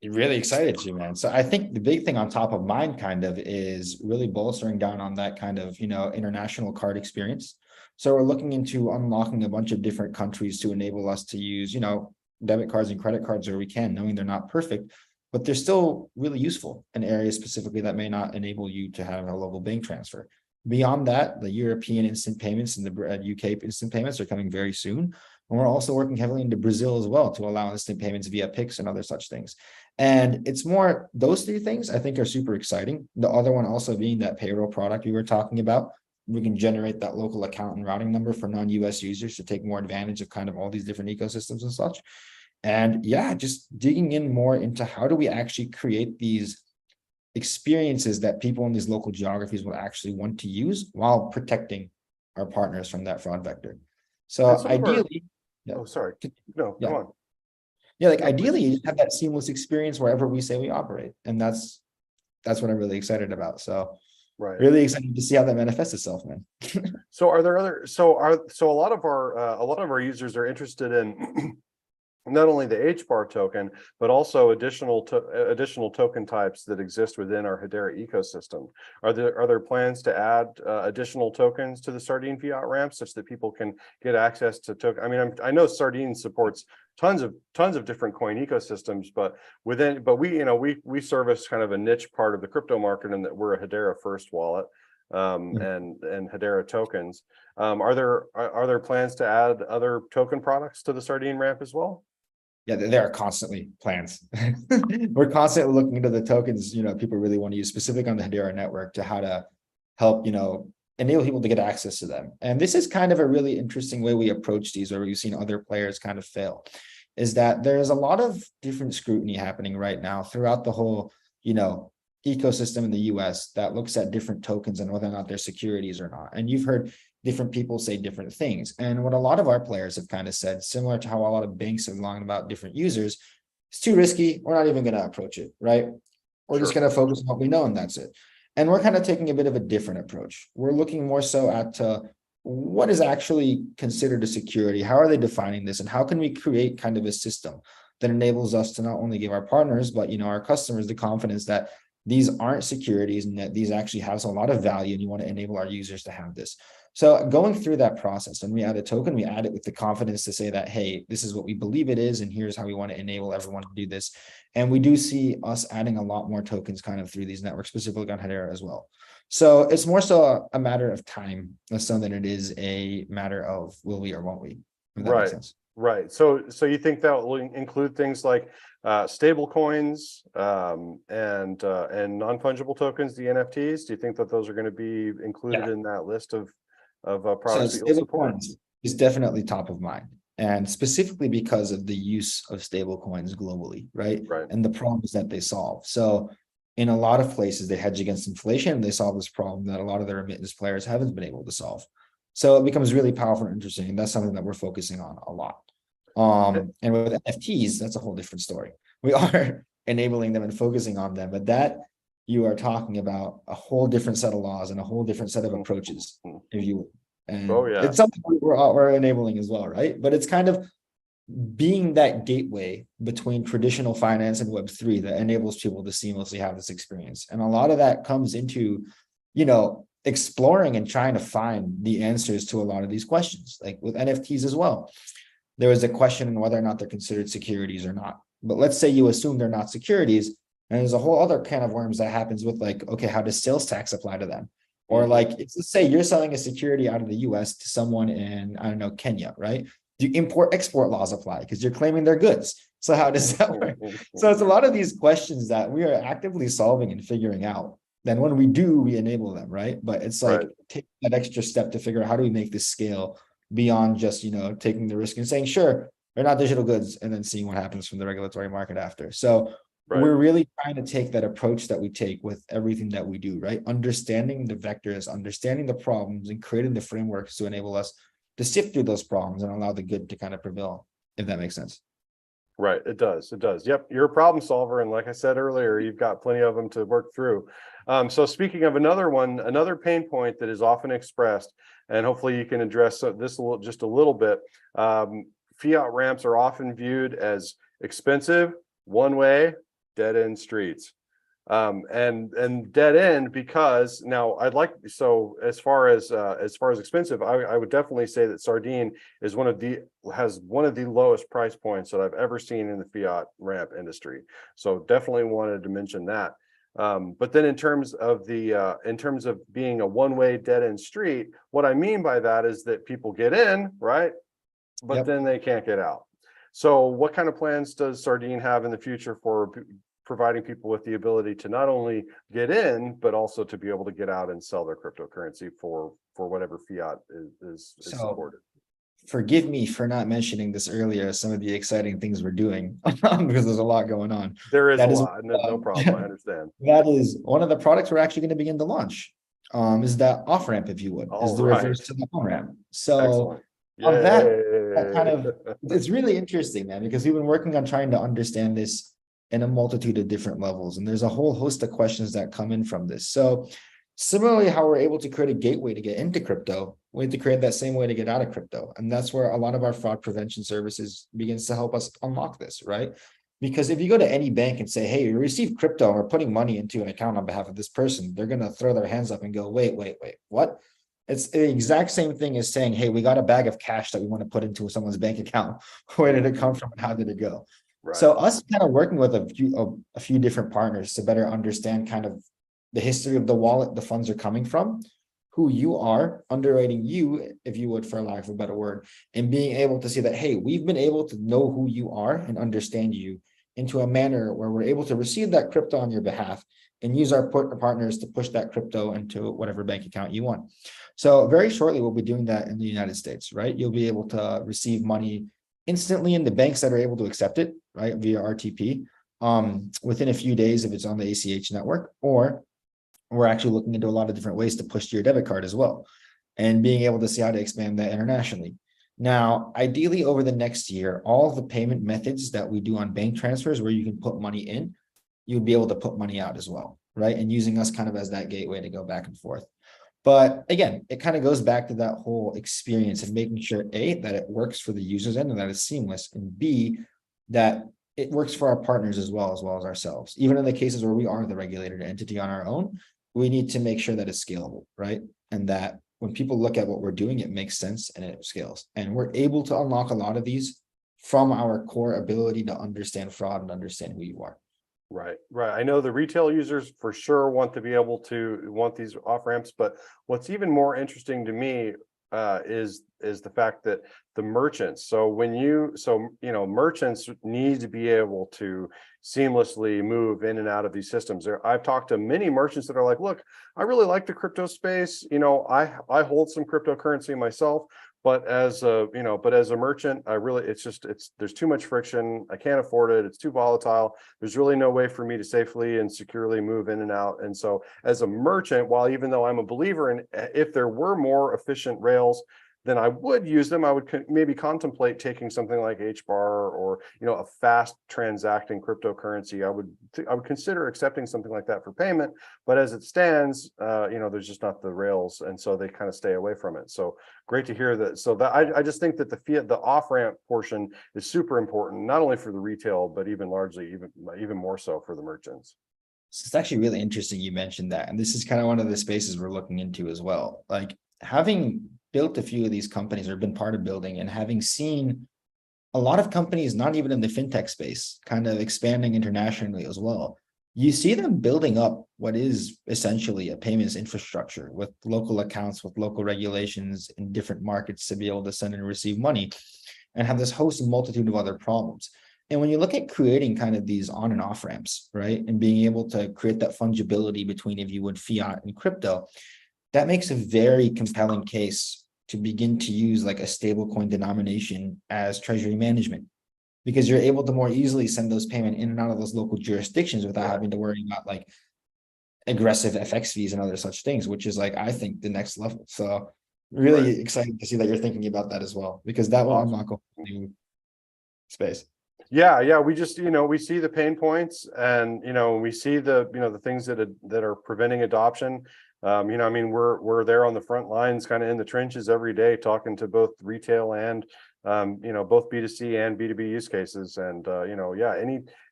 B: Really excited to, man. So I think the big thing on top of mind kind of is really bolstering down on that kind of, you know, international card experience. So we're looking into unlocking a bunch of different countries to enable us to use, you know, debit cards and credit cards where we can, knowing they're not perfect, but they're still really useful in areas specifically that may not enable you to have a local bank transfer. Beyond that, the European instant payments and the UK instant payments are coming very soon. And we're also working heavily into Brazil as well to allow instant payments via Pix and other such things. And it's more, those three things I think are super exciting. The other one also being that payroll product we were talking about. We can generate that local account and routing number for non-US users to take more advantage of kind of all these different ecosystems and such. And yeah, just digging in more into how do we actually create these experiences that people in these local geographies will actually want to use while protecting our partners from that fraud vector. So ideally,
A: oh, sorry. No,
B: yeah.
A: go on.
B: Yeah, like
A: No,
B: ideally you have that seamless experience wherever we say we operate. And that's what I'm really excited about. So
A: right.
B: really excited to see how that manifests itself, man.
A: So are there other, so a lot of our users are interested in not only the HBAR token, but also additional token types that exist within our Hedera ecosystem. Are there plans to add additional tokens to the Sardine Fiat ramp such that people can get access to token? I mean, I know Sardine supports tons of different coin ecosystems, but we service kind of a niche part of the crypto market, and that we're a Hedera first wallet. And Hedera tokens. Are there plans to add other token products to the Sardine ramp as well?
B: Yeah, there are constantly plans. We're constantly looking into the tokens, you know, people really want to use specific on the Hedera network to how to help, you know, enable people to get access to them. And this is kind of a really interesting way we approach these, where we've seen other players kind of fail, is that there's a lot of different scrutiny happening right now throughout the whole, you know, ecosystem in the US that looks at different tokens and whether or not they're securities or not. And you've heard different people say different things. And what a lot of our players have kind of said, similar to how a lot of banks have learned about different users, it's too risky. We're not even going to approach it, right? We're just going to focus on what we know, and that's it. And we're kind of taking a bit of a different approach. We're looking more so at what is actually considered a security? How are they defining this? And how can we create kind of a system that enables us to not only give our partners, but, you know, our customers the confidence that these aren't securities and that these actually have a lot of value, and you want to enable our users to have this. So going through that process, when we add a token, we add it with the confidence to say that, hey, this is what we believe it is, and here's how we want to enable everyone to do this. And we do see us adding a lot more tokens kind of through these networks, specifically on Hedera as well. So it's more so a matter of time less so than it is a matter of will we or won't we, if that makes sense.
A: Right. So you think that will include things like stable coins and non-fungible tokens, the NFTs? Do you think that those are going to be included in that list of products that you'll support?
B: Is definitely top of mind, and specifically because of the use of stable coins globally, right? And the problems that they solve. So in a lot of places, they hedge against inflation, and they solve this problem that a lot of the remittance players haven't been able to solve. So it becomes really powerful and interesting, and that's something that we're focusing on a lot. And with NFTs, that's a whole different story. We are enabling them and focusing on them, but that you are talking about a whole different set of laws and a whole different set of approaches, if you will. And it's something we're enabling as well, right? But it's kind of being that gateway between traditional finance and Web3 that enables people to seamlessly have this experience. And a lot of that comes into, you know, exploring and trying to find the answers to a lot of these questions, like with NFTs as well. There was a question on whether or not they're considered securities or not. But let's say you assume they're not securities, and there's a whole other can of worms that happens with, like, okay, how does sales tax apply to them? Or like, let's say you're selling a security out of the US to someone in, I don't know, Kenya, right? Do import-export laws apply because you're claiming their goods? So how does that work? So it's a lot of these questions that we are actively solving and figuring out. Then when we do, we enable them, right? But it's like take that extra step to figure out how do we make this scale beyond just, you know, taking the risk and saying, sure, they're not digital goods, and then seeing what happens from the regulatory market after. So we're really trying to take that approach that we take with everything that we do, right? Understanding the vectors, understanding the problems, and creating the frameworks to enable us to sift through those problems and allow the good to kind of prevail, if that makes sense.
A: Right, it does. It does. Yep, you're a problem solver, and like I said earlier, you've got plenty of them to work through. So speaking of another pain point that is often expressed, and hopefully you can address this just a little bit. Fiat ramps are often viewed as expensive, one-way, dead-end streets. And dead end, because now as far as expensive, I would definitely say that Sardine is has one of the lowest price points that I've ever seen in the Fiat ramp industry. So definitely wanted to mention that. But then in terms of being a one-way dead end street, what I mean by that is that people get in, right? But
B: Yep.
A: then they can't get out. So what kind of plans does Sardine have in the future for providing people with the ability to not only get in, but also to be able to get out and sell their cryptocurrency for whatever fiat is
B: So
A: supported?
B: forgive me for not mentioning this earlier, some of the exciting things we're doing, because there's a lot going on.
A: There is
B: That
A: a
B: is,
A: lot, no problem. I understand.
B: that is one of the products we're actually going to begin to launch. Is that off ramp, if you would, is
A: All
B: the
A: right.
B: reverse to the on ramp. So
A: Excellent.
B: on that kind
A: Yay.
B: of, it's really interesting, man, because we've been working on trying to understand this in a multitude of different levels, and there's a whole host of questions that come in from this. So similarly, how we're able to create a gateway to get into crypto, we need to create that same way to get out of crypto. And that's where a lot of our fraud prevention services begins to help us unlock this, right? Because if you go to any bank and say, hey, you received crypto, or putting money into an account on behalf of this person, they're going to throw their hands up and go, wait, what? It's the exact same thing as saying, hey, we got a bag of cash that we want to put into someone's bank account. Where did it come from and how did it go?
A: Right.
B: So us kind of working with a few different partners to better understand kind of the history of the wallet the funds are coming from, who you are, underwriting you, if you would, for lack of a better word, and being able to see that, hey, we've been able to know who you are and understand you into a manner where we're able to receive that crypto on your behalf and use our partners to push that crypto into whatever bank account you want. So very shortly, we'll be doing that in the United States, right? You'll be able to receive money instantly in the banks that are able to accept it, right, via RTP, within a few days if it's on the ACH network, or we're actually looking into a lot of different ways to push to your debit card as well, and being able to see how to expand that internationally. Now, ideally over the next year, all of the payment methods that we do on bank transfers where you can put money in, you'd be able to put money out as well, right? And using us kind of as that gateway to go back and forth. But again, it kind of goes back to that whole experience of making sure, A, that it works for the user's end and that it's seamless, and B, that it works for our partners as well as ourselves. Even in the cases where we are the regulated entity on our own, we need to make sure that it's scalable, right? And that when people look at what we're doing, it makes sense and it scales. And we're able to unlock a lot of these from our core ability to understand fraud and understand who you are.
A: Right. I know the retail users for sure want to be able to want these off ramps, but what's even more interesting to me is the fact that the merchants. So merchants need to be able to seamlessly move in and out of these systems. I've talked to many merchants that are like, look, I really like the crypto space. I hold some cryptocurrency myself. But as a merchant, there's too much friction. I can't afford it. It's too volatile. There's really no way for me to safely and securely move in and out. And so as a merchant, even though I'm a believer in, if there were more efficient rails, then I would use them. I would maybe contemplate taking something like HBAR or a fast transacting cryptocurrency. I would consider accepting something like that for payment. But as it stands, there's just not the rails, and so they kind of stay away from it. So great to hear that. So that I just think that the off ramp portion is super important, not only for the retail, but even more so for the merchants.
B: So it's actually really interesting you mentioned that, and this is kind of one of the spaces we're looking into as well. Like, having built a few of these companies or been part of building, and having seen a lot of companies, not even in the fintech space, kind of expanding internationally as well, you see them building up what is essentially a payments infrastructure with local accounts, with local regulations in different markets to be able to send and receive money, and have this host and multitude of other problems. And when you look at creating kind of these on and off ramps, right, and being able to create that fungibility between, if you would, fiat and crypto, that makes a very compelling case to begin to use like a stablecoin denomination as treasury management, because you're able to more easily send those payments in and out of those local jurisdictions without having to worry about like aggressive FX fees and other such things, which is like, I think, the next level. So really excited to see that you're thinking about that as well, because that will unlock a new space.
A: Yeah. We just, we see the pain points, and, we see the things that are preventing adoption. We're there on the front lines, kind of in the trenches every day, talking to both retail and both B2C and B2B use cases. And, yeah,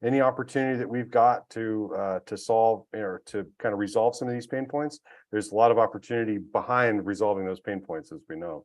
A: any opportunity that we've got to solve or to kind of resolve some of these pain points, there's a lot of opportunity behind resolving those pain points, as we know.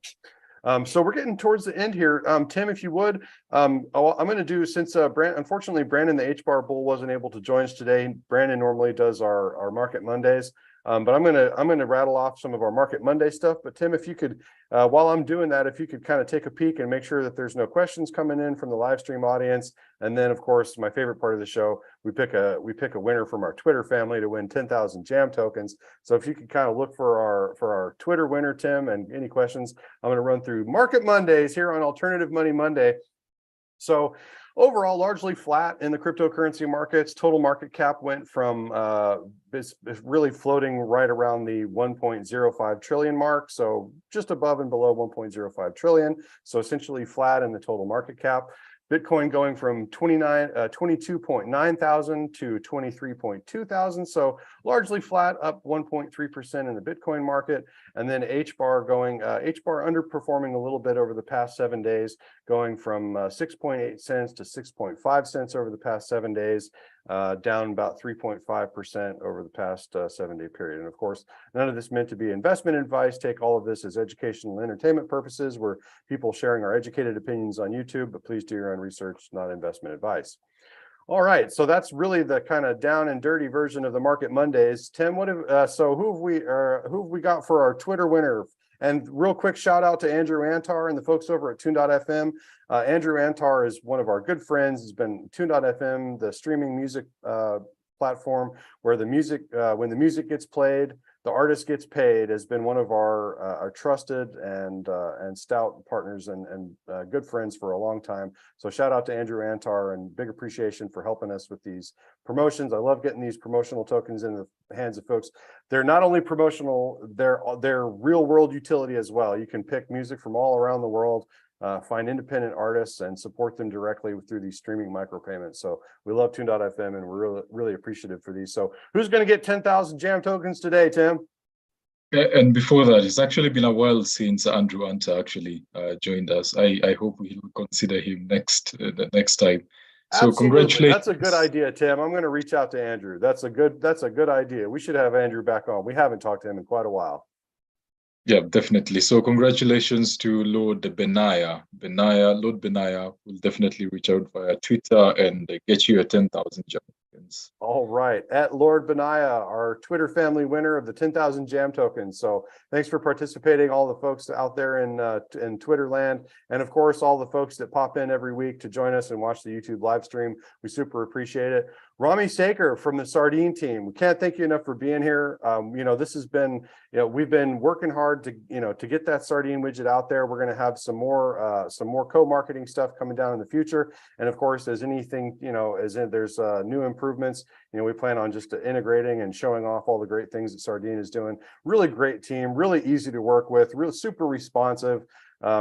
A: So we're getting towards the end here. Tim, if you would, I'm going to do, since unfortunately Brandon, the HBAR bull, wasn't able to join us today. Brandon normally does our Market Mondays, but I'm going to rattle off some of our Market Monday stuff. But Tim, if you could, while I'm doing that, if you could kind of take a peek and make sure that there's no questions coming in from the live stream audience. And then, of course, my favorite part of the show, we pick a winner from our Twitter family to win 10,000 JAM tokens. So if you could kind of look for our Twitter winner, Tim, and any questions, I'm going to run through Market Mondays here on Alternative Money Monday. So overall, largely flat in the cryptocurrency markets. Total market cap went from it's really floating right around the 1.05 trillion mark. So just above and below 1.05 trillion. So essentially flat in the total market cap. Bitcoin going from 22.9 thousand to 23.2 thousand. So largely flat, up 1.3% in the Bitcoin market. And then HBAR underperforming a little bit over the past 7 days, going from 6.8 cents to 6.5 cents over the past 7 days, down about 3.5% over the past 7-day period. And of course, none of this meant to be investment advice. Take all of this as educational and entertainment purposes. We're people sharing our educated opinions on YouTube, but please do your own research, not investment advice. All right, so that's really the kind of down and dirty version of the Market Mondays. Tim, who have we got for our Twitter winner? And real quick shout out to Andrew Antar and the folks over at Tune.fm. Andrew Antar is one of our good friends. He's been Tune.fm, the streaming music platform where the music, when the music gets played, the artist gets paid, has been one of our trusted and stout partners and good friends for a long time. So shout out to Andrew Antar and big appreciation for helping us with these promotions. I love getting these promotional tokens in the hands of folks. They're not only promotional, they're real world utility as well. You can pick music from all around the world, find independent artists and support them directly through these streaming micropayments. So we love Tune.fm and we're really, really appreciative for these. So who's going to get 10,000 JAM tokens today, Tim?
C: And before that, it's actually been a while since Andrew Anta actually joined us. I hope we'll consider him the next time. So
A: Absolutely.
C: congratulations.
A: That's a good idea, Tim. I'm going to reach out to Andrew. That's a good idea. We should have Andrew back on. We haven't talked to him in quite a while.
C: Yeah, definitely. So congratulations to Lord Benaya. Lord Benaya will definitely reach out via Twitter and get you a 10,000 JAM tokens.
A: All right. At Lord Benaya, our Twitter family winner of the 10,000 JAM tokens. So thanks for participating, all the folks out there in Twitter land. And of course, all the folks that pop in every week to join us and watch the YouTube live stream. We super appreciate it. Rami Saker from the Sardine team. We can't thank you enough for being here. This has been, we've been working hard to get that Sardine widget out there. We're going to have some more co-marketing stuff coming down in the future. And of course, as anything, there's new improvements, we plan on just integrating and showing off all the great things that Sardine is doing. Really great team, really easy to work with, really super responsive.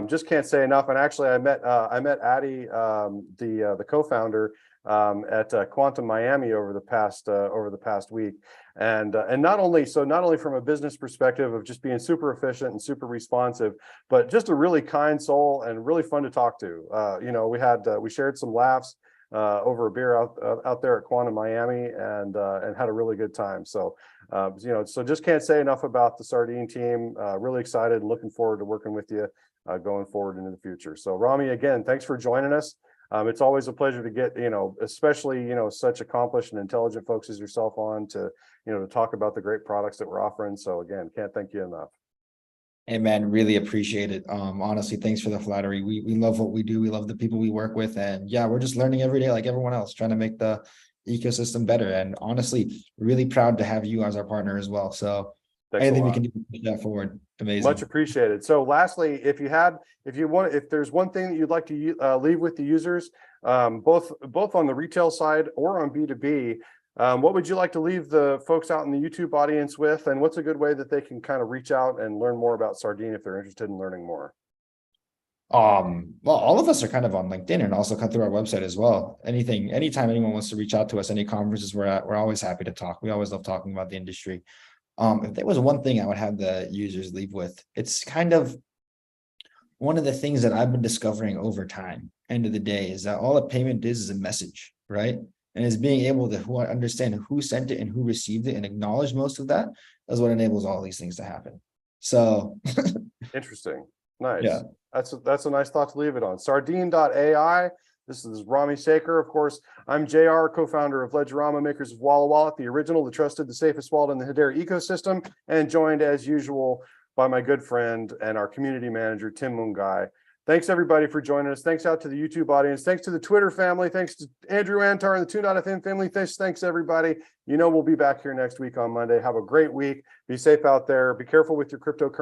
A: Just can't say enough. And actually, I met Addy, the co-founder, at Quantum Miami over the past week, and not only from a business perspective of just being super efficient and super responsive, but just a really kind soul and really fun to talk to. We shared some laughs over a beer out there at Quantum Miami and had a really good time. So so just can't say enough about the Sardine team. Really excited and looking forward to working with you going forward into the future. So Rami, again, thanks for joining us. It's always a pleasure to get, especially, such accomplished and intelligent folks as yourself on to talk about the great products that we're offering. So again, can't thank you enough.
B: Hey man, really appreciate it. Honestly, thanks for the flattery. We love what we do. We love the people we work with. And yeah, we're just learning every day like everyone else, trying to make the ecosystem better. And honestly, really proud to have you as our partner as well. So anything we can do to push that forward. Amazing.
A: Much appreciated. So lastly, if there's one thing that you'd like to leave with the users, both on the retail side or on B2B, what would you like to leave the folks out in the YouTube audience with? And what's a good way that they can kind of reach out and learn more about Sardine if they're interested in learning more?
B: Well, all of us are kind of on LinkedIn and also come through our website as well. Anytime anyone wants to reach out to us, any conferences we're at, we're always happy to talk. We always love talking about the industry. If there was one thing I would have the users leave with, it's kind of one of the things that I've been discovering over time, end of the day, is that all a payment is a message, right? And it's being able to understand who sent it and who received it and acknowledge most of that is what enables all these things to happen. So
A: Interesting. Nice.
B: yeah.
A: That's a nice thought to leave it on. Sardine.ai. This is Rami Shaker, of course. I'm JR, co-founder of Ledgerama, makers of Walla Wallet, the original, the trusted, the safest wallet in the Hedera ecosystem, and joined as usual by my good friend and our community manager, Tim Mungai. Thanks everybody for joining us. Thanks out to the YouTube audience. Thanks to the Twitter family. Thanks to Andrew Antar and the Tune.fm family. Thanks everybody. You know, we'll be back here next week on Monday. Have a great week. Be safe out there. Be careful with your cryptocurrency.